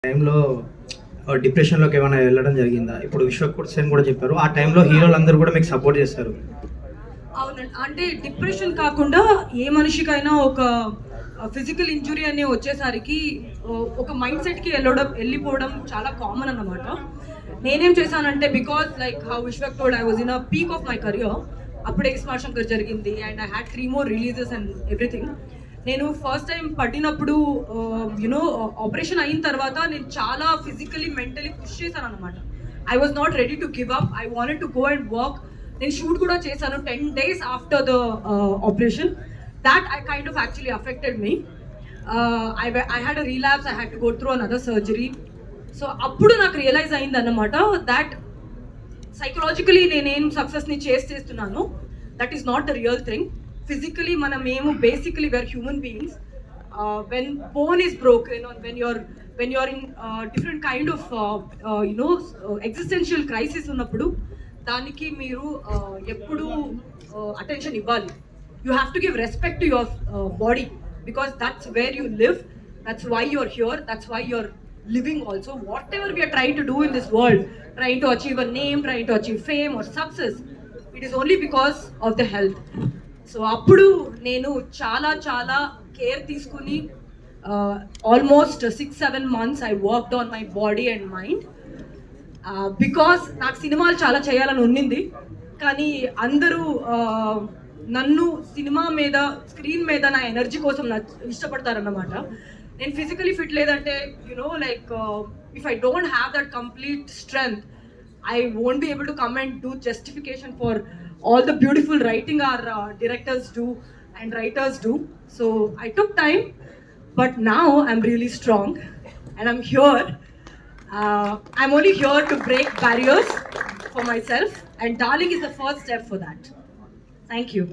టైంలో డిప్రెషన్లోకి ఏమైనా వెళ్ళడం జరిగిందా? ఇప్పుడు విశ్వక్ సేన్ కూడా చెప్పారు, ఆ టైంలో హీరోలందరూ కూడా మీకు సపోర్ట్ చేస్తారు. అవునండి. అంటే డిప్రెషన్ కాకుండా ఏ మనిషికైనా ఒక ఫిజికల్ ఇంజురీ అనే వచ్చేసరికి ఒక మైండ్ సెట్కి వెళ్ళిపోవడం చాలా కామన్ అన్నమాట. నేనేం చేశానంటే, because like how Vishwak told, I was in a peak of my career. అప్పుడే స్మార్ట్ శంకర్ జరిగింది and I had 3 more releases and everything. నేను ఫస్ట్ టైం పడినప్పుడు ఆపరేషన్ అయిన తర్వాత నేను చాలా ఫిజికలీ మెంటలీ పుష్ చేశాను అనమాట. I was not ready to give up. I wanted to go and work. నేను షూట్ కూడా చేశాను 10 days after the operation. That I kind of actually affected me. I had a relapse. I had to go through another surgery. So అప్పుడు నాకు realise అయింది అన్నమాట that psychologically నేనేం సక్సెస్ని చేస్తున్నాను, that is not the real thing. Physically మనమేమో basically we're human beings. When bone is broken, when you're in different kind of existential crisis ఉన్నప్పుడు దానికి మీరు ఎప్పుడు అటెన్షన్ ఇవ్వాలి. You have to give respect to your body because that's where you live, that's why you're here, that's why you're living also. Whatever we are trying to do in this world, trying to achieve a name, trying to achieve fame or success, it is only because of the health. So appudu nenu చాలా care తీసుకుని almost 6-7 months I worked on my body and mind because నాకు సినిమాలు చాలా చేయాలని ఉన్నింది. కానీ అందరూ నన్ను సినిమా మీద, స్క్రీన్ మీద నా ఎనర్జీ కోసం ఇష్టపడతారన్నమాట. నేను ఫిజికలీ ఫిట్ లేదంటే like if I don't have that complete strength, I won't be able to come and do justification for all the beautiful writing our directors do and writers do. So I took time, but now I'm really strong and I'm here. I'm only here to break barriers for myself, and Darling is the first step for that. Thank you.